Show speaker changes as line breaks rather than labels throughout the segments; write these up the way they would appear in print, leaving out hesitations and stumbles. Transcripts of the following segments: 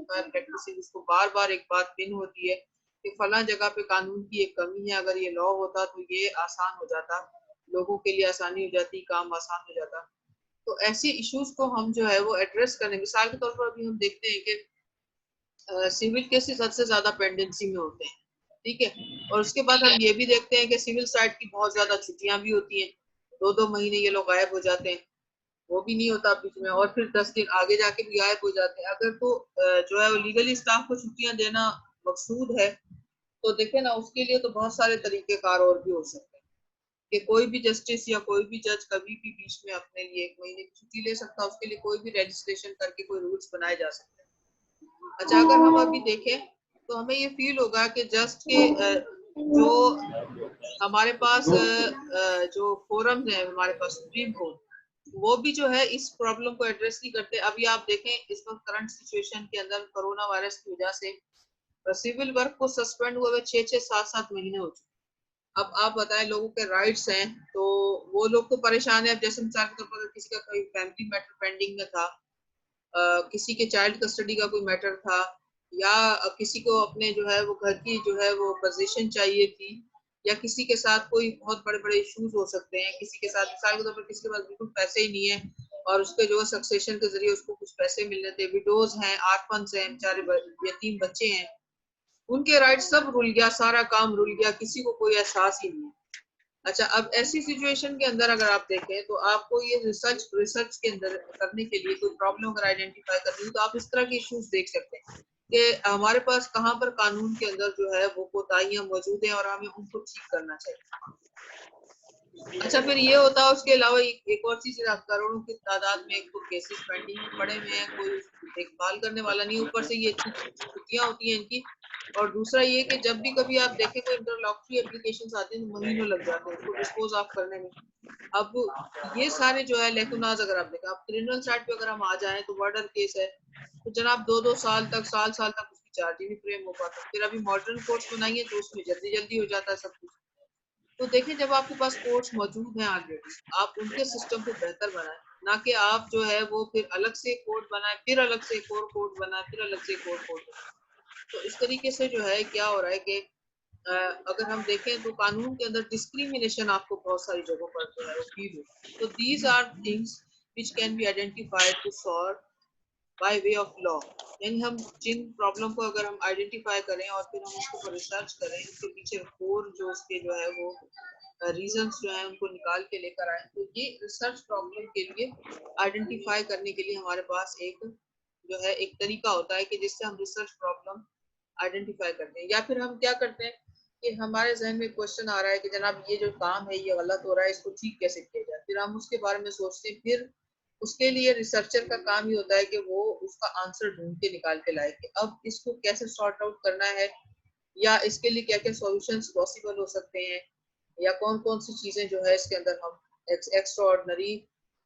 Empire practising, उसको बार बार एक बात पिन होती है कि फला जगह पे कानून की एक कमी है, अगर ये लॉ होता तो ये आसान हो जाता, लोगों के लिए आसानी हो जाती, काम आसान हो जाता। तो ऐसे इश्यूज को हम जो है वो एड्रेस करें। मिसाल के तौर पर अभी हम देखते हैं कि सिविल केसेस सबसे ज्यादा पेंडेंसी में होते हैं, ठीक है, और उसके बाद हम ये भी देखते हैं कि सिविल साइड की बहुत ज्यादा छुट्टियां भी होती हैं, 2-2 महीने ये लोग गायब हो जाते हैं, वो भी नहीं होता बीच में, और फिर 10 दिन आगे जाके भी गायब हो जाते हैं। अगर तो जो है वो लीगली स्टाफ को छुट्टियां देना मकसूद है, तो देखे ना, उसके लिए तो बहुत सारे तरीकेकार और भी हो सकते हैं कि कोई भी जस्टिस या कोई भी जज कभी भी बीच में अपने लिए 1 महीने की छुट्टी ले सकता है, उसके लिए कोई भी रजिस्ट्रेशन करके कोई रूल्स बनाए जा सकते हैं। अच्छा, अगर हम अभी देखें तो हमें ये फील होगा कि जस्ट के जो हमारे पास जो फोरम है, हमारे पास सुप्रीम कोर्ट, वो भी जो है इस प्रॉब्लम को एड्रेस नहीं करते। अभी आप देखें इस वक्त करंट सिचुएशन के अंदर कोरोना वायरस की वजह से सिविल वर्क को सस्पेंड हुए 6-6, 7-7 महीने हो चुके। अब आप बताएं, लोगों के राइट्स हैं तो वो लोग तो परेशान है। अब जैसे मिसाल के तौर पर किसी का कोई फैमिली मैटर पेंडिंग में था, किसी के चाइल्ड कस्टडी का कोई मैटर था, या किसी को अपने जो है वो घर की जो है वो पोजीशन चाहिए थी, या किसी के साथ कोई बहुत बड़े बड़े इश्यूज हो सकते हैं, किसी के साथ मिसाल के तौर पर किसी के पास बिल्कुल पैसे ही नहीं है और उसके जो सक्सेशन के जरिए उसको कुछ पैसे मिलने थे, विडोज हैं, आर्फन्स हैं, बेचारे यतीम बच्चे हैं, उनके राइट सब रुल गया, सारा काम रुल गया, किसी को कोई एहसास ही नहीं। अच्छा, अब ऐसी सिचुएशन के अंदर अगर आप देखें तो आपको ये रिसर्च के अंदर करने के लिए कोई प्रॉब्लम अगर आइडेंटिफाई करनी हो तो आप इस तरह के इश्यूज देख सकते हैं कि हमारे पास कहाँ पर कानून के अंदर जो है वो कोताहियां मौजूद हैं और हमें उनको ठीक करना चाहिए। अच्छा, फिर ये होता है उसके अलावा एक और चीज, करोड़ों की तादाद में एक तो केसेस पेंडिंग में पड़े हुए हैं, कोई देखभाल करने वाला नहीं, ऊपर से ये इतनी छुट्टियां होती हैं इनकी, और दूसरा ये कि जब भी कभी आप देखें कोई इंटरलॉकटरी एप्लीकेशंस आती हैं तो महीनों लग जाते हैं उसको डिस्पोज ऑफ करने में। अब ये सारे जो है लेकुनाज अगर आप देखें, आप क्रिमिनल साइड पे अगर हम आ जाएं तो मर्डर केस है तो जनाब 2-2 साल तक, साल तक उसकी चार्ज नहीं फ्रेम हो पाता। फिर अभी मॉडर्न कोर्ट्स बनाइए तो उसमें जल्दी जल्दी हो जाता है सब कुछ। तो देखिए, जब आपके पास कोर्ट्स मौजूद हैं ऑलरेडी, आप उनके सिस्टम को बेहतर बनाएं, ना कि आप जो है वो फिर अलग से कोर्ट बनाए, फिर अलग से एक और कोर्ट बनाए, फिर अलग से एक और कोर्ट बनाए। तो इस तरीके से जो है क्या हो रहा है कि अगर हम देखें तो कानून के अंदर डिस्क्रिमिनेशन आपको बहुत सारी जगहों पर जो है वो फील होती है। तो these are things which can be identified to solve by way of law. यानी हम जिन प्रॉब्लम को अगर हम आइडेंटिफाई करें और फिर हम उसके ऊपर रिसर्च करें, उसके पीछे कोर जो उसके जो है वो रीजंस जो है उनको निकाल के लेकर आए, तो ये रिसर्च प्रॉब्लम के लिए आइडेंटिफाई करने के लिए हमारे पास एक जो है एक तरीका होता है कि जिससे हम रिसर्च प्रॉब्लम आइडेंटिफाई करते हैं। या फिर हम क्या करते हैं कि हमारे जहन में क्वेश्चन आ रहा है कि जनाब ये जो काम है ये गलत हो रहा है, इसको ठीक कैसे किया जाए, फिर हम उसके बारे में सोचते हैं। फिर उसके लिए रिसर्चर का काम ही होता है कि वो उसका आंसर ढूंढ के निकाल के लाए कि अब इसको कैसे सॉर्ट आउट करना है, या इसके लिए क्या क्या सॉल्यूशंस पॉसिबल हो सकते हैं, या कौन कौन सी चीजें जो है इसके अंदर हम एक्स्ट्रा ऑर्डिनरी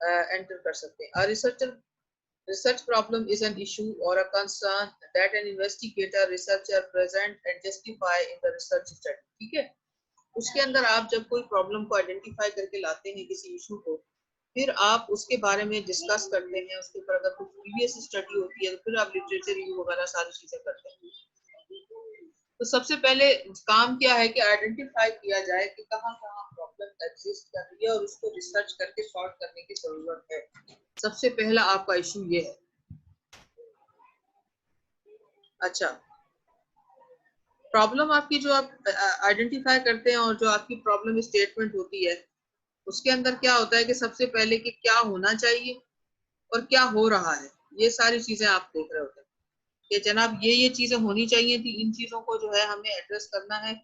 एंटर कर सकते हैं। Research problem is an issue or a concern that an investigator, researcher present and justify in the research study। ठीक है, उसके अंदर आप जब कोई प्रॉब्लम को आइडेंटिफाई करके लाते हैं किसी इशू को, फिर आप उसके बारे में डिस्कस करते हैं, उसके ऊपर अगर कोई प्रीवियस स्टडी होती है तो फिर आप लिटरेचर रिव्यू वगैरह सारी चीजें करते हैं। तो सबसे पहले काम क्या है कि आइडेंटिफाई किया जाए कि कहाँ कहाँ प्रॉब्लम एग्जिस्ट कर रही है और उसको रिसर्च करके सॉल्व करने की जरूरत है। सबसे पहला आपका इशू ये है। अच्छा, प्रॉब्लम आपकी जो आप आइडेंटिफाई करते हैं और जो आपकी प्रॉब्लम स्टेटमेंट होती है उसके अंदर क्या होता है कि सबसे पहले कि क्या होना चाहिए और क्या हो रहा है, ये सारी चीजें आप देख रहे होते हैं कि जनाब ये चीजें होनी चाहिए थी, इन चीजों को जो है हमें एड्रेस करना है,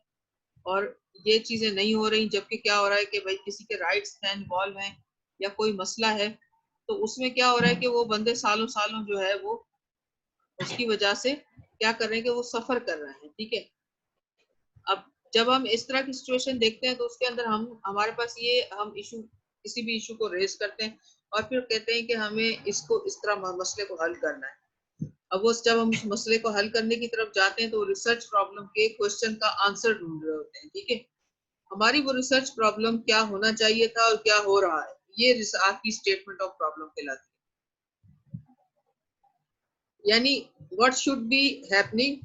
और ये चीजें नहीं हो रही, जबकि क्या हो रहा है कि भाई किसी के राइट्स हैं, इन्वॉल्व हैं, या कोई मसला है, तो उसमें क्या हो रहा है कि वो बंदे सालों सालों जो है वो उसकी वजह से क्या कर रहे हैं कि वो सफर कर रहे हैं। ठीक है, अब जब हम इस तरह की सिचुएशन देखते हैं तो उसके अंदर हमारे पास ये हम इशू, किसी भी इशू को रेज करते हैं और फिर कहते हैं कि हमें इसको इस तरह मसले को हल करना है। अब वो जब हम उस मसले को हल करने की तरफ जाते हैं तो रिसर्च प्रॉब्लम के क्वेश्चन का आंसर ढूंढ रहे होते हैं। ठीक है, हमारी वो रिसर्च प्रॉब्लम क्या होना चाहिए था और क्या हो रहा है, ये आपकी स्टेटमेंट ऑफ प्रॉब्लम कहलाती यानी what should be happening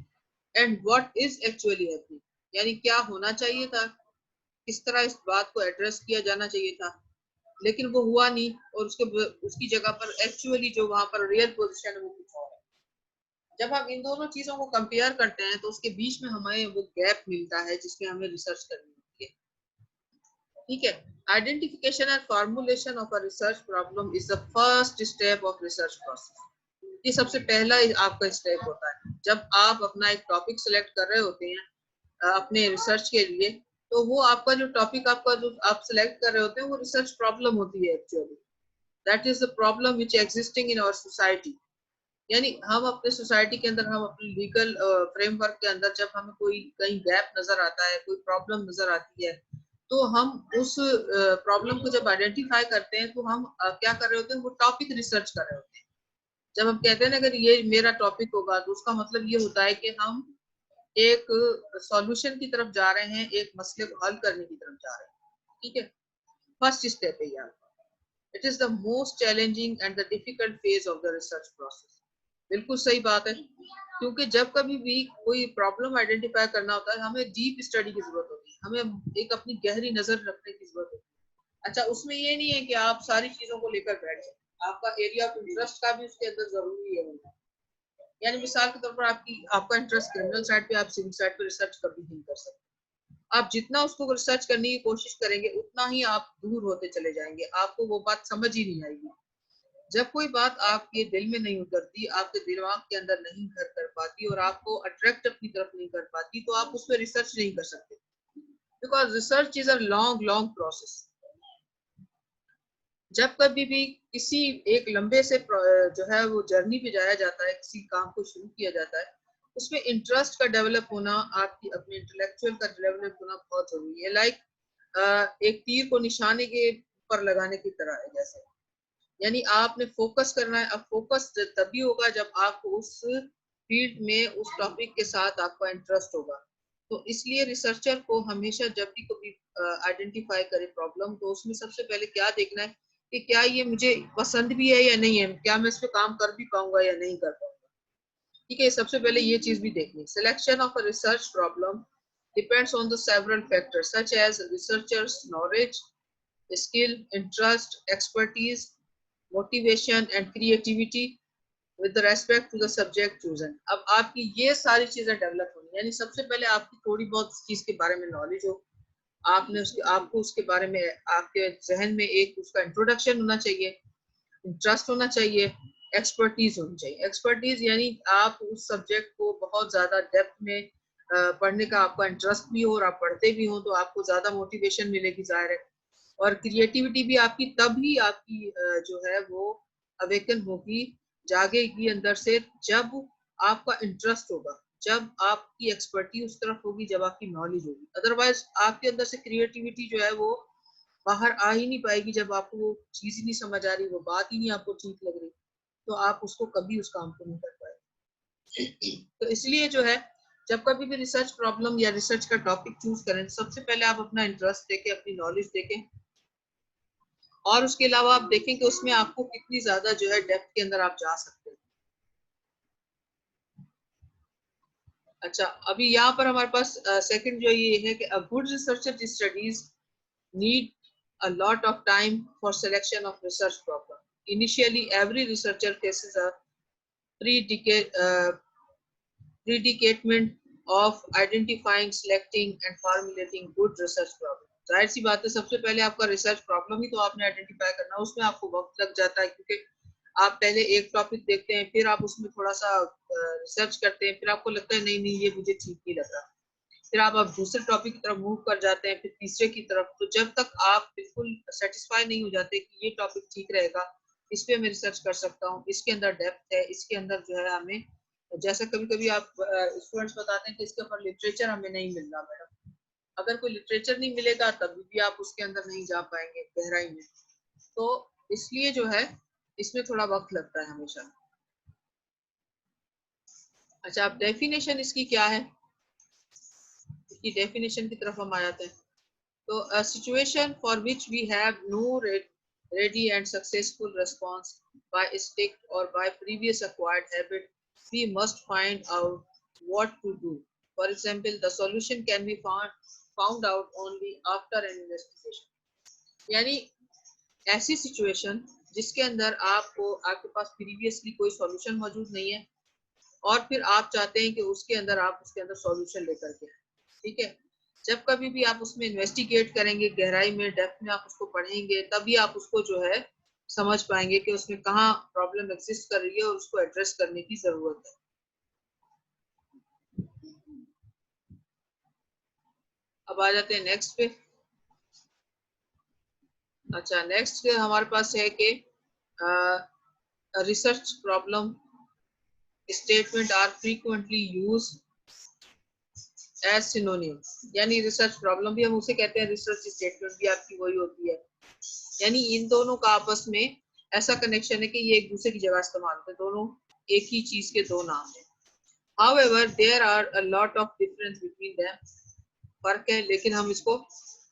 and what is actually happening, यानी क्या होना चाहिए था, किस तरह इस बात को एड्रेस किया जाना चाहिए था, लेकिन वो हुआ नहीं, और उसकी जगह पर एक्चुअली जो वहां पर रियल पोजीशन है वो कुछ और है। जब हम इन दोनों चीजों को कंपेयर करते हैं तो उसके बीच में हमें वो गैप मिलता है जिसमें हमें रिसर्च करनी होती है। ठीक है, identification and formulation of a research problem is the first step of research process. ये सबसे पहला आपका स्टेप होता है जब आप अपना एक टॉपिक सिलेक्ट कर रहे होते हैं अपने रिसर्च के लिए। तो वो आपका जो टॉपिक आपका जो आप सिलेक्ट कर रहे होते हैं वो रिसर्च प्रॉब्लम होती है actually. That is the problem which existing in our society. यानी हम अपने सोसाइटी के अंदर, हम अपने लीगल फ्रेमवर्क के अंदर जब हमें कोई कहीं गैप नजर आता है, कोई प्रॉब्लम नजर आती है, तो हम उस प्रॉब्लम को जब आइडेंटिफाई करते हैं तो हम क्या कर रहे होते हैं, वो टॉपिक रिसर्च कर रहे होते हैं। जब हम कहते हैं ना अगर ये मेरा टॉपिक होगा तो उसका मतलब ये होता है कि हम एक सॉल्यूशन की तरफ जा रहे हैं, एक मसले को हल करने की तरफ जा रहे हैं। ठीक है, फर्स्ट स्टेप है यार। It is the most challenging and the difficult phase of the research process. बिल्कुल सही बात है, क्योंकि जब कभी भी कोई प्रॉब्लम आइडेंटिफाई करना होता है हमें डीप स्टडी की जरूरत होती है, हमें एक अपनी गहरी नजर रखने की जरूरत होती है। अच्छा, उसमें ये नहीं है कि आप सारी चीजों को लेकर बैठ जाए, आपका एरिया ऑफ इंटरेस्ट का भी उसके अंदर जरूरी है। यानी मिसाल के तौर पर आपका इंटरेस्ट क्रिमिनल साइड पे, आप सिविल साइड पे रिसर्च कभी नहीं कर सकते। आप जितना उसको रिसर्च करने की कोशिश करेंगे उतना ही आप दूर होते चले जाएंगे, आपको वो बात समझ ही नहीं आएगी। जब कोई बात आपके दिल में नहीं उतरती, आपके दिमाग के अंदर नहीं घर कर पाती और आपको अट्रैक्ट अपनी तरफ नहीं कर पाती, तो आप उस पर रिसर्च नहीं कर सकते, because research is a long long process. जब कभी भी किसी एक लंबे से जो है वो जर्नी पे जाया जाता है, किसी काम को शुरू किया जाता है, उसमें इंटरेस्ट का डेवलप होना, आपकी अपने इंटेलेक्चुअल का डेवलप होना बहुत जरूरी है। लाइक एक तीर को निशाने के ऊपर लगाने की तरह है जैसे, यानी आपने फोकस करना है। अब फोकस तभी होगा जब आपको उस फील्ड में उस टॉपिक के साथ आपका इंटरेस्ट होगा। तो इसलिए रिसर्चर को हमेशा जब भी कोई आइडेंटिफाई करे प्रॉब्लम, तो उसमें सबसे पहले क्या देखना है कि क्या ये मुझे पसंद भी है या नहीं है, क्या मैं इस पे काम कर भी पाऊंगा या नहीं कर पाऊंगा। ठीक है, सबसे पहले ये चीज भी देखनी। Selection of a research problem depends on the several factors such as researchers knowledge, skill, interest, expertise, motivation and creativity with the respect to the subject chosen। अब आपकी ये सारी चीजें डेवलप होनी, यानी सबसे पहले आपकी थोड़ी बहुत चीज के बारे में नॉलेज हो, आपको उसके बारे में आपके जहन में एक उसका इंट्रोडक्शन होना चाहिए, इंटरेस्ट होना चाहिए, एक्सपर्टीज होनी चाहिए। एक्सपर्टीज यानी आप उस सब्जेक्ट को बहुत ज्यादा डेप्थ में पढ़ने का आपका इंटरेस्ट भी हो और आप पढ़ते भी हो, तो आपको ज्यादा मोटिवेशन मिलेगी जाहिर है। और क्रिएटिविटी भी आपकी तभी आपकी जो है वो अवेकन होगी, जागेगी अंदर से, जब आपका इंटरेस्ट होगा, जब आपकी एक्सपर्टी उस तरफ होगी, जब आपकी नॉलेज होगी। अदरवाइज आपके अंदर से क्रिएटिविटी जो है वो बाहर आ ही नहीं पाएगी। जब आपको वो चीज ही नहीं समझ आ रही, वो बात ही नहीं आपको ठीक लग रही, तो आप उसको कभी उस काम को नहीं कर पाएंगे। तो इसलिए जो है, जब कभी भी रिसर्च प्रॉब्लम या रिसर्च का टॉपिक चूज करें, सबसे पहले आप अपना इंटरेस्ट देखें, अपनी नॉलेज देखें, और उसके अलावा आप देखें कि उसमें आपको कितनी ज्यादा जो है डेप्थ के अंदर आप जा सकते हैं। अच्छा, अभी यहाँ पर हमारे पास सेकंड जो ये है कि a good researcher studies need a lot of time for selection of research problem. Initially, every researcher faces a predicament of identifying, selecting and formulating good research problem. जाहिर सी बात है, सबसे पहले आपका रिसर्च प्रॉब्लम ही तो आपने आइडेंटिफाई करना है, उसमें आपको वक्त लग जाता है, क्योंकि आप पहले एक टॉपिक देखते हैं, फिर आप उसमें थोड़ा सा रिसर्च करते हैं, फिर आपको लगता है नहीं नहीं ये मुझे ठीक नहीं लग रहा, फिर आप दूसरे टॉपिक की तरफ मूव कर जाते हैं, फिर तीसरे की तरफ। तो जब तक आप बिल्कुल सेटिस्फाई नहीं हो जाते कि ये टॉपिक ठीक रहेगा, इस पे मैं रिसर्च कर सकता हूँ, इसके अंदर डेप्थ है, इसके अंदर जो है हमें, जैसे कभी कभी आप स्टूडेंट्स बताते हैं कि इसके ऊपर लिटरेचर हमें नहीं मिल रहा मैडम, अगर कोई लिटरेचर नहीं मिलेगा तभी भी आप उसके अंदर नहीं जा पाएंगे गहराई में। तो इसलिए जो है इसमें थोड़ा वक्त लगता है हमेशा। अच्छा, अब डेफिनेशन इसकी क्या है, इसकी डेफिनेशन की तरफ हम आ जाते हैं। So a situation for which we have no ready and successful response by stick or by previous acquired habit we must find out what to do. For example, the solution can be found out only after an investigation. यानी ऐसी situation जिसके अंदर आपके पास previously कोई solution मौजूद नहीं है और फिर आप चाहते हैं कि उसके अंदर सॉल्यूशन लेकर के आए, ठीक है। जब कभी भी आप उसमें इन्वेस्टिगेट करेंगे, गहराई में डेप्थ में आप उसको पढ़ेंगे, तभी आप उसको जो है समझ पाएंगे कि उसमें कहाँ प्रॉब्लम एग्जिस्ट कर रही है और उसको एड्रेस करने की जरूरत है। अब आ जाते हैं नेक्स्ट पे। अच्छा, नेक्स्ट हमारे पास है कि research problem statement are frequently use as synonym. यानी रिसर्च प्रॉब्लम भी हम उसे कहते हैं, रिसर्च स्टेटमेंट भी आपकी वही होती है। यानी इन दोनों का आपस में ऐसा कनेक्शन है कि ये एक दूसरे की जगह इस्तेमाल होते हैं, दोनों एक ही चीज के दो नाम हैं। However, there are a lot of difference between them. फर्क है, लेकिन हम इसको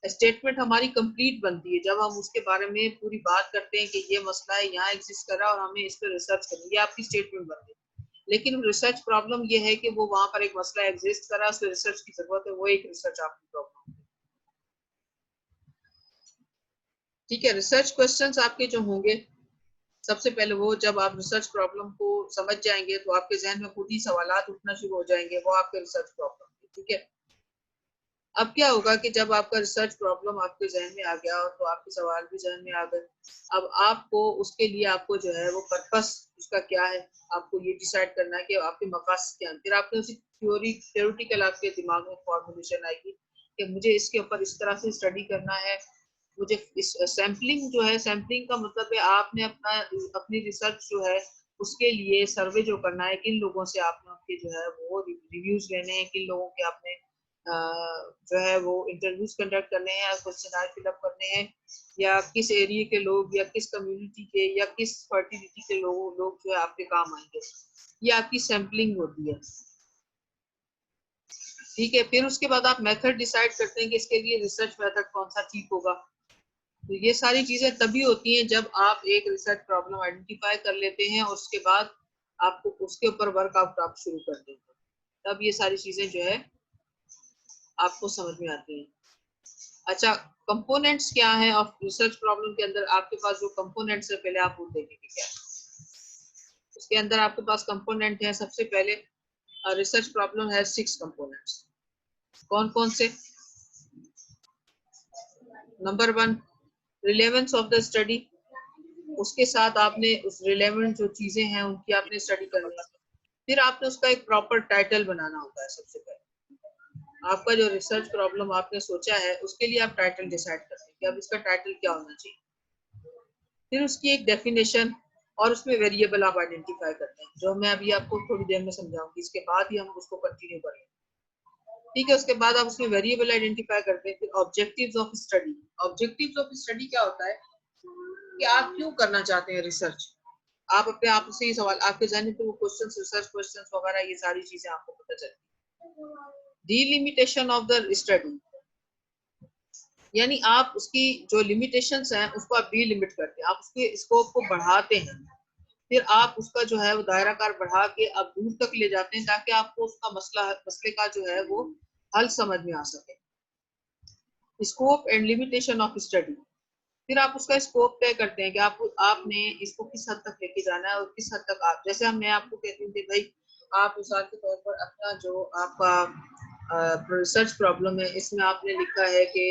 स्टेटमेंट हमारी कंप्लीट बनती है जब हम उसके बारे में पूरी बात करते हैं कि ये मसला है, यहाँ एग्जिस्ट कर रहा है और हमें इस पर रिसर्च करनी है, ये आपकी स्टेटमेंट बनती है। लेकिन रिसर्च प्रॉब्लम ये है कि वो वहां पर एक मसला एग्जिस्ट कर रहा है, उस पर रिसर्च की जरूरत है, वो एक रिसर्च आपकी प्रॉब्लम है, ठीक है। रिसर्च क्वेश्चंस आपके जो होंगे, सबसे पहले वो जब आप रिसर्च प्रॉब्लम को समझ जाएंगे तो आपके जहन में खुद ही सवालात उठना शुरू हो जाएंगे, वो आपके रिसर्च प्रॉब्लम है, ठीक है। अब क्या होगा कि जब आपका रिसर्च प्रॉब्लम आपके जहन में आ गया और तो आपके सवाल भी जहन में आ गए, अब आपको उसके लिए आपको जो है वो पर्पस उसका क्या है, आपको ये डिसाइड करना है कि आपके मकासद क्या है। फिर आपने उसी थ्योरेटिकल आपके दिमाग में फॉर्मुलेशन आएगी कि मुझे इसके ऊपर इस तरह से स्टडी करना है, मुझे इस सैम्पलिंग जो है, सैम्पलिंग का मतलब है आपने अपनी रिसर्च जो है उसके लिए सर्वे जो करना है, किन लोगों से आपने उनके जो है वो रिव्यूज लेने हैं, किन लोगों के आपने जो है वो इंटरव्यूज कंडक्ट करने हैं या क्वेश्चन फिलअप करने हैं, या किस एरिया के लोग या किस कम्युनिटी के या किस फर्टिलिटी के लोग जो है आपके काम आएंगे, ये आपकी सैम्पलिंग होती है, ठीक है। फिर उसके बाद आप मेथड डिसाइड करते हैं कि इसके लिए रिसर्च मेथड कौन सा ठीक होगा। तो ये सारी चीजें तभी होती हैं जब आप एक रिसर्च प्रॉब्लम आइडेंटिफाई कर लेते हैं और उसके बाद आपको उसके ऊपर वर्कआउट आप शुरू कर देते हैं, तब ये सारी चीजें जो है आपको समझ में आती हैं। अच्छा, कंपोनेंट्स क्या है ऑफ रिसर्च प्रॉब्लम के अंदर आपके पास जो कंपोनेंट्स है पहले आप वो देखेंगे क्या उसके अंदर आपके पास कंपोनेंट है। सबसे पहले रिसर्च प्रॉब्लम है 6 कंपोनेंट्स। कौन कौन से? Number 1, relevance of the study, उसके साथ आपने उस रिलेवेंट जो चीजें हैं उनकी आपने स्टडी करनी है। फिर आपने उसका एक प्रॉपर टाइटल बनाना होता है। सबसे पहले आपका जो रिसर्च प्रॉब्लम आपने सोचा है उसके लिए आप टाइटल डिसाइड करते हैं कि अब इसका टाइटल क्या होना चाहिए। फिर उसकी एक डेफिनेशन और उसमें वेरिएबल आप आइडेंटिफाई करते हैं, जो मैं अभी आपको थोड़ी देर में समझाऊंगी, इसके बाद ही हम उसको कंटिन्यू करेंगे, ठीक है। उसके बाद आप उसमें वेरिएबल आइडेंटिफाई करते हैं। फिर objectives of study, objectives of study क्या होता है कि आप क्यों करना चाहते हैं रिसर्च। आप अपने आप से ही सवाल, आपके जहन में वो क्वेश्चंस, रिसर्च क्वेश्चंस वगैरह, ये सारी चीजें आपको पता चलती है। डिलिमिटेशन ऑफ द स्टडी, यानी आप उसकी जो लिमिटेशंस हैं उसको आप डिलिमिट करते हैं, आप उसके स्कोप को बढ़ाते हैं। फिर आप उसका जो है वो दायरा कार बढ़ा के आप दूर तक ले जाते हैं ताकि आपको उसका मसले का जो है वो हल समझ में आ सके। Scope and limitation of study, फिर आप उसका स्कोप तय करते हैं कि आपने इसको किस हद तक लेके जाना है और किस हद तक आप, जैसे मैं आपको कहती हूँ कि भाई आप मिसाल के तौर पर अपना जो आपका रिसर्च प्रॉब्लम है इसमें आपने लिखा है कि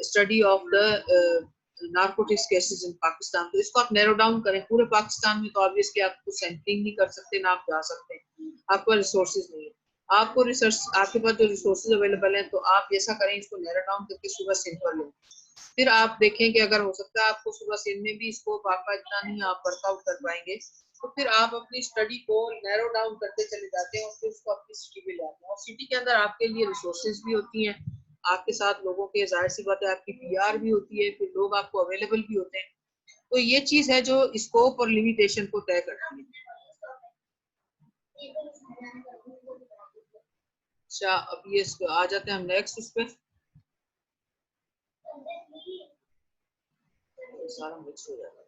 study of the narcotics cases in Pakistan, तो इसको आप नैरो डाउन करें पूरे पाकिस्तान में, तो ऑब्वियसली आप सैंपलिंग नहीं कर सकते ना आप जा सकते हैं, आपका रिसोर्सेज नहीं है। आपको रिसर्च, आपके पास जो रिसोर्सेज अवेलेबल हैं, तो आप ऐसा करें इसको नैरो डाउन करके सुबह सिंध पर लें। फिर आप देखें कि अगर हो सकता है आपको सुबह सिंध में भी स्कोप आपका इतना नहीं आप वर्कआउट कर पाएंगे, तो फिर आप अपनी स्टडी को नैरो डाउन करते चले जाते हैं और फिर उसको अपनी सिटी में ले आते हैं। और सिटी के अंदर आपके लिए रिसोर्सेज भी होती हैं, आपके साथ लोगों के, जाहिर सी बात है आपकी पीआर भी होती है, फिर लोग आपको अवेलेबल भी होते हैं। तो ये चीज है जो स्कोप और लिमिटेशन को तय करती है। अच्छा, अब ये आ जाते हैं हम नेक्स्ट उस पर, सारा मिक्स हो जाता है।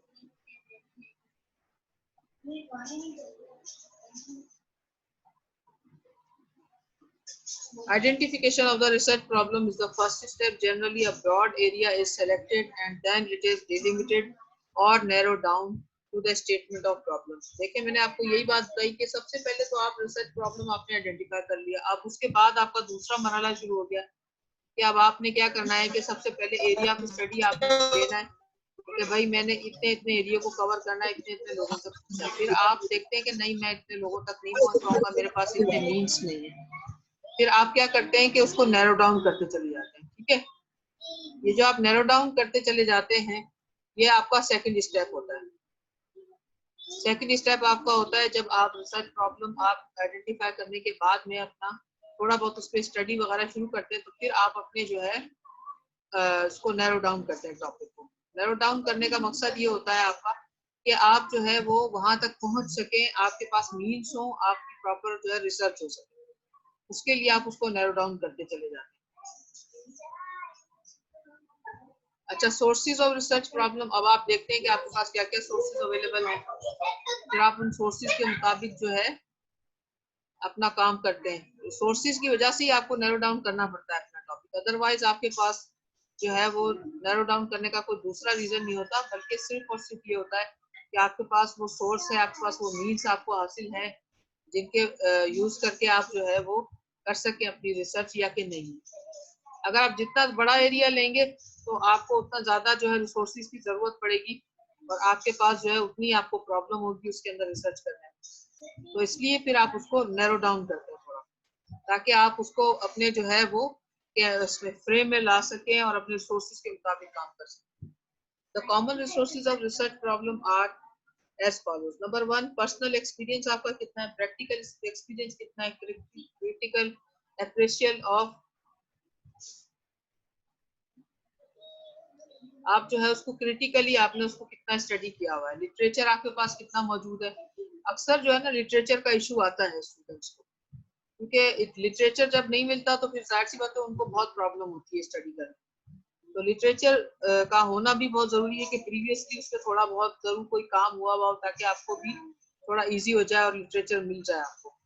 Identification of the research problem is the first step. Generally, a broad area is selected and then it is delimited or narrowed down to the statement of problem. देखिए मैंने आपको यही बात बताई कि सबसे पहले तो आप रिसर्च प्रॉब्लम आपने आइडेंटिफाई कर लिया, अब उसके बाद आपका दूसरा मरहला शुरू हो गया कि अब आपने क्या करना है कि सबसे पहले एरिया को स्टडी आपने लेना है कि भाई मैंने इतने इतने एरिया को कवर करना है, इतने इतने लोगों तक पहुंचना। फिर आप देखते हैं कि नहीं मैं इतने लोगों तक नहीं पहुंच पाऊंगा, मेरे पास इतने मीन्स नहीं है। फिर आप क्या करते हैं कि उसको नैरो डाउन करते चले जाते हैं। ठीक है, ये जो आप नैरो डाउन करते चले जाते हैं ये आपका सेकंड स्टेप होता है। सेकंड स्टेप आपका होता है जब आप रिसर्च प्रॉब्लम आप आइडेंटिफाई करने के बाद में अपना थोड़ा बहुत उस पर स्टडी वगैरह शुरू करते हैं, तो फिर आप अपने जो है उसको नैरो डाउन करते हैं टॉपिक को। नैरो डाउन करने का मकसद ये होता है आपका कि आप जो है वो वहां तक पहुंच सके, आपके पास मीन्स हो, आपकी प्रॉपर जो है रिसर्च हो सके, उसके लिए आप उसको नैरो डाउन करते चले जाते हैं। अच्छा, सोर्सेज ऑफ रिसर्च प्रॉब्लम, अब आप देखते हैं कि आपके पास क्या क्या सोर्सेज अवेलेबल हैं, फिर आप उन सोर्सेज के मुताबिक जो है अपना काम करते हैं। सोर्सेज की वजह से ही आपको नैरो डाउन करना पड़ता है अपना टॉपिक, अदरवाइज आपके पास जो है वो नैरो डाउन करने का कोई दूसरा रीजन नहीं होता, बल्कि सिर्फ और सिर्फ ये होता है कि आपके पास वो सोर्स है, आपके पास वो मीन्स आपको हासिल है जिनके यूज करके आप जो है वो कर सके अपनी रिसर्च या कि नहीं। अगर आप जितना बड़ा एरिया लेंगे तो आपको उतना ज्यादा जो है रिसोर्सेज की जरूरत पड़ेगी और आपके पास जो है उतनी आपको प्रॉब्लम होगी उसके अंदर रिसर्च करने में। तो इसलिए फिर आप उसको नैरो डाउन करते हैं थोड़ा, ताकि आप उसको अपने जो है वो उसमें फ्रेम में ला सकें और अपने रिसोर्सेज के मुताबिक काम कर सकें। The common resources of research problem are as follows. Number 1, personal experience आपका कितना है, प्रैक्टिकल एक्सपीरियंस कितना है, क्रिटिकल अप्रेशियल ऑफ, आप जो है उसको क्रिटिकली आपने उसको कितना स्टडी किया हुआ है, लिटरेचर आपके पास कितना मौजूद है। अक्सर जो है ना लिटरेचर का इशू आता है स्टूडेंट्स को, क्योंकि लिटरेचर जब नहीं मिलता तो फिर जाहिर सी बात है उनको बहुत प्रॉब्लम होती है स्टडी करने। तो लिटरेचर का होना भी बहुत जरूरी है कि प्रीवियसली उससे थोड़ा बहुत जरूर कोई काम हुआ हुआ हो ताकि आपको भी थोड़ा इजी हो जाए और लिटरेचर मिल जाए आपको।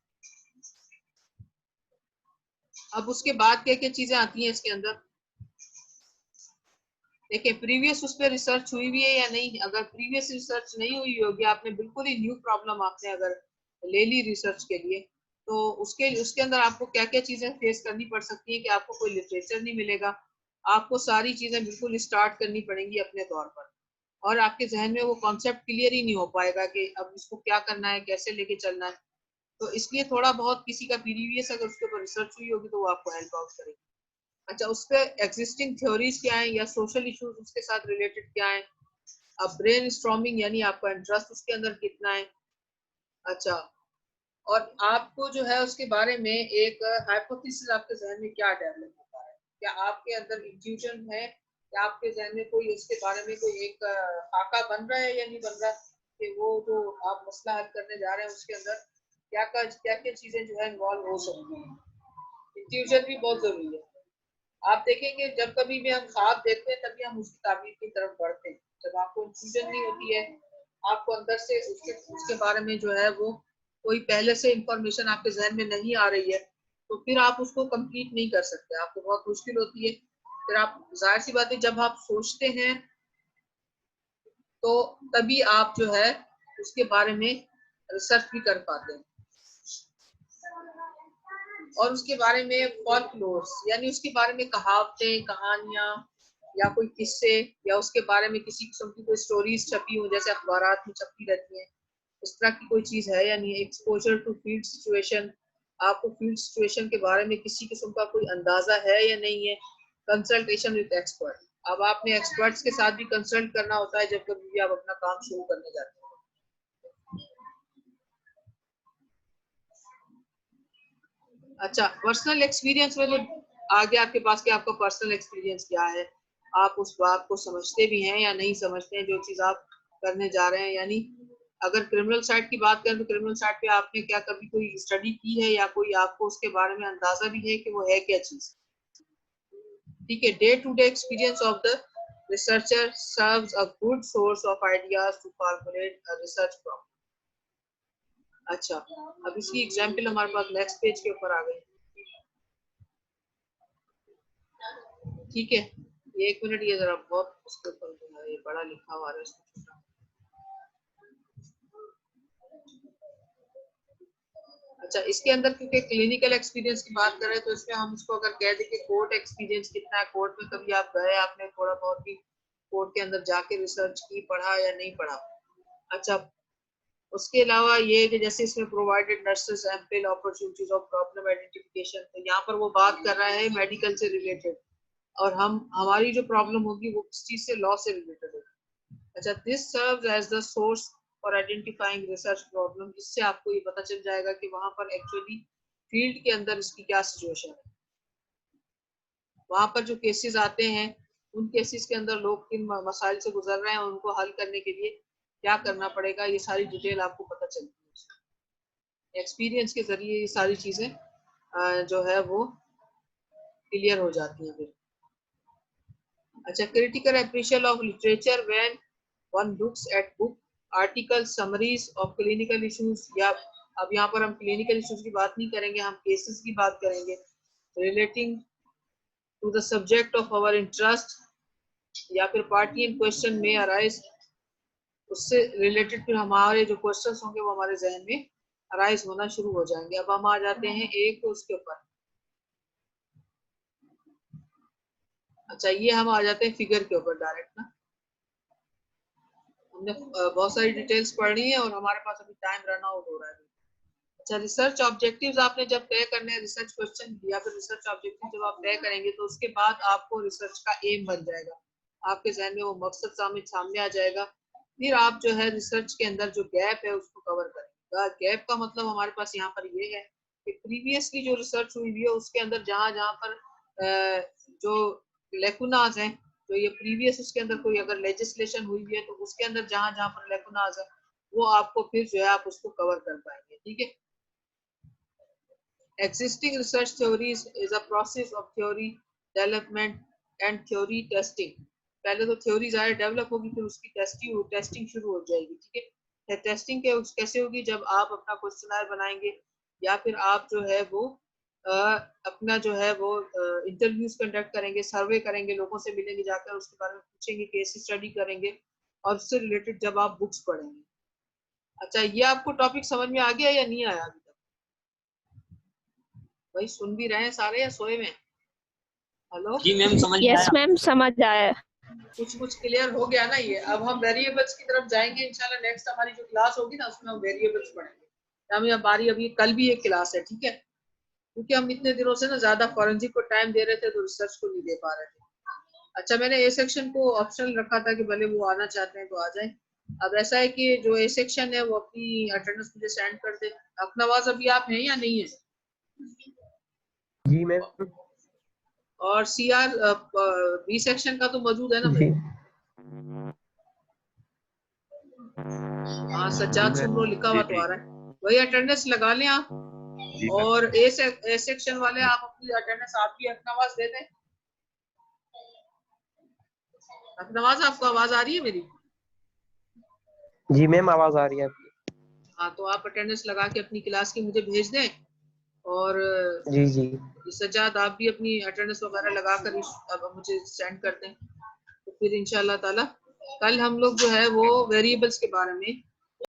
अब उसके बाद क्या क्या चीजें आती हैं इसके अंदर, देखिए प्रीवियस उस पर रिसर्च हुई भी है या नहीं। अगर प्रीवियस रिसर्च नहीं हुई होगी, आपने बिल्कुल ही न्यू प्रॉब्लम आपने अगर ले ली रिसर्च के लिए, तो उसके अंदर आपको क्या क्या चीजें फेस करनी पड़ सकती है कि आपको कोई लिटरेचर नहीं मिलेगा, आपको सारी चीजें बिल्कुल स्टार्ट करनी पड़ेंगी अपने तौर पर, और आपके जहन में वो कॉन्सेप्ट क्लियर ही नहीं हो पाएगा कि अब इसको क्या करना है, कैसे लेके चलना है। तो इसलिए थोड़ा बहुत किसी का प्रीवियस अगर उसके ऊपर रिसर्च हुई होगी तो वो आपको हेल्प आउट करेगी। अच्छा, उस पे एग्जिस्टिंग थ्योरीज क्या है या सोशल इश्यूज उसके साथ रिलेटेड क्या है, अब ब्रेन स्ट्रॉमिंग यानी आपका इंटरेस्ट उसके अंदर कितना है। अच्छा, और आपको जो है उसके बारे में एक हाइपोथेसिस आपके जहन में क्या डेवलप होता है, क्या आपके अंदर इंट्यूजन है, क्या आपके जहन में कोई उसके बारे में कोई एक खाका बन रहा है या नहीं बन रहा, कि वो जो आप मसला हल करने जा रहे हैं उसके अंदर क्या क्या चीजें जो है इन्वॉल्व हो सकती हैं। इंट्यूजन भी बहुत जरूरी है। आप देखेंगे जब कभी भी हम ख्वाब देखते हैं तभी हम उसकी ताबीर की तरफ बढ़ते हैं। जब आपको इंट्यूजन नहीं होती है, आपको अंदर से उसके बारे में जो है वो कोई पहले से इंफॉर्मेशन आपके जहन में नहीं आ रही है, तो फिर आप उसको कंप्लीट नहीं कर सकते, आपको बहुत मुश्किल होती है। फिर आप जाहिर सी बात है जब आप सोचते हैं तो तभी आप जो है उसके बारे में रिसर्च भी कर पाते हैं। और उसके बारे में फॉल्कलोर्स यानी उसके बारे में कहावतें, कहानियां या कोई किस्से, या उसके बारे में किसी किस्म की कोई स्टोरीज छपी हो जैसे अखबारात में छपी रहती हैं, इस तरह की कोई चीज है या नहीं। एक्सपोजर टू फील्ड सिचुएशन, आपको फील्ड सिचुएशन के बारे में किसी किस्म का कोई अंदाजा है या नहीं है। कंसल्टेशन विद एक्सपर्ट, अब आपने एक्सपर्ट्स के साथ भी कंसल्ट करना होता है जब कभी भी आप अपना काम शुरू करने जाते हैं। अच्छा, पर्सनल एक्सपीरियंस में तो आ गया आपके पास कि आपका पर्सनल एक्सपीरियंस क्या है, आप उस बात को समझते भी हैं या नहीं समझते हैं जो चीज आप करने जा रहे हैं। यानी अगर क्रिमिनल साइड की बात करें तो क्रिमिनल साइड पे आपने क्या कभी कोई स्टडी की है या कोई आपको उसके बारे में अंदाजा भी है कि वो है क्या चीज। ठीक है, day to day experience of the researcher serves a good source of ideas to formulate a research problem. अच्छा, अब इसकी एग्जाम्पल हमारे पास नेक्स्ट पेज के ऊपर आ गई। ठीक है, ये 1 मिनट, ये जरा बहुत उसके ऊपर ये बड़ा लिखा हुआ है इसमें। अच्छा, इसके अंदर क्योंकि क्लिनिकल एक्सपीरियंस की बात करें तो इसमें हम इसको अगर कह दें कि कोर्ट एक्सपीरियंस कितना है, कोर्ट में कभी आप गए, आपने थोड़ा बहुत भी कोर्ट के अंदर जाके रिसर्च की, पढ़ा या नहीं पढ़ा। अच्छा, उसके अलावा ये कि जैसे इसमें provided nurses ample opportunities of problem identification, तो यहाँ पर वो बात कर रहा है मेडिकल से रिलेटेड, और हमारी जो प्रॉब्लम होगी वो किस चीज से, लॉ से रिलेटेड होगी। अच्छा, this serves as the source for identifying research problem, इससे आपको ये पता चल जाएगा कि वहां पर एक्चुअली फील्ड के अंदर इसकी क्या सिचुएशन है, वहां पर जो केसेस आते हैं उन केसेस के अंदर लोग किन मसाइल से गुजर रहे हैं, उनको हल करने के लिए क्या करना पड़ेगा, ये सारी डिटेल आपको पता चलती है। एक्सपीरियंस के जरिए ये सारी चीजें जो है वो क्लियर हो जाती हैं फिर। अच्छा, critical appreciation of literature when one looks at book article summaries of clinical issues, या अब यहाँ पर हम क्लिनिकल इश्यूज की बात नहीं करेंगे, हम केसेस की बात करेंगे relating to the subject of our interest, या फिर पार्टी इन क्वेश्चन में अराइज, उससे रिलेटेड फिर हमारे जो क्वेश्चंस होंगे वो हमारे जहन में अराइज होना शुरू हो जाएंगे। अब हम आ जाते हैं एक उसके ऊपर। अच्छा, ये हम आ जाते हैं फिगर के ऊपर डायरेक्ट ना। हमने बहुत सारी डिटेल्स पढ़नी है और हमारे पास अभी टाइम रन आउट हो रहा है। अच्छा, रिसर्च ऑब्जेक्टिव्स आपने जब तय करने हैं, रिसर्च क्वेश्चन या फिर रिसर्च ऑब्जेक्टिव जब आप तय करेंगे तो उसके बाद आपको रिसर्च का एम बन जाएगा, आपके जहन में वो मकसद सामने आ जाएगा। फिर आप जो है रिसर्च के अंदर जो गैप है उसको कवर करेंगे। गैप का मतलब हमारे पास यहाँ पर ये है कि प्रीवियसली जो रिसर्च हुई है उसके अंदर जहाँ जहाँ पर जो लेकुनाज हैं, तो ये प्रीवियस उसके अंदर कोई अगर लेजिस्लेशन हुई है तो उसके अंदर जहाँ जहाँ पर लेकुनाज है वो आपको फिर जो है आप उसको कवर कर पाएंगे। ठीक है, existing research theories is a process of theory development and theory testing। पहले तो थ्योरीज आए, डेवलप होगी, फिर उसकी टेस्टिंग शुरू हो जाएगी। ठीक है, टेस्टिंग कैसे होगी, जब आप अपना क्वेश्चनर बनाएंगे या फिर आप जो है वो अपना जो है वो इंटरव्यूज कंडक्ट करेंगे, सर्वे करेंगे, लोगों से मिलेंगे, जाकर उसके बारे में पूछेंगे, केस स्टडी करेंगे और उससे रिलेटेड जब आप बुक्स पढ़ेंगे। अच्छा, ये आपको टॉपिक समझ में आ गया या नहीं आया अभी तक? भाई सुन भी रहे हैं सारे या सोए में? हेलो
जी मैम, समझ में
यस
आया।
मैम, समझ आया।
कुछ क्लियर हो गया ना ये। अब हम वेरिएबल्स की तरफ जाएंगे इंशाल्लाह। नेक्स्ट हमारी जो क्लास होगी ना उसमें हम वेरिएबल्स पढ़ेंगे। हमें बारी अभी कल भी एक क्लास है, ठीक है, क्योंकि हम इतने दिनों से ना ज्यादा फॉरेंसिक को टाइम दे रहे थे तो रिसर्च को नहीं दे पा रहे थे। अच्छा, मैंने ए सेक्शन को ऑप्शनल रखा था कि भले वो आना चाहते हैं तो आ जाए। अब ऐसा है कि जो ए सेक्शन है वो अपनी अटेंडेंस मुझे सेंड कर दे। अखनवाज अभी आप हैं या नहीं है?
जी मैम।
और सीआर बी सेक्शन का तो मौजूद है ना भाई? हाँ, सज्जाद सुमरो लिखा हुआ तो आ रहा है, वही अटेंडेंस लगा लें आप। और ए सेक्शन वाले आप अपनी अटेंडेंस आपकी अखनवाज दे दें। अखनवाज, आपको आवाज आ रही है मेरी?
जी मैम, आवाज आ रही है आपकी।
हाँ, तो आप अटेंडेंस लगा के अपनी क्लास की मुझे भेज दें। और
जी जी
सज्जाद, आप भी अपनी अटेंडेंस वगैरह लगा कर अब मुझे सेंड कर दें। तो फिर इंशाल्लाह ताला कल हम लोग जो है वो वेरिएबल्स के बारे में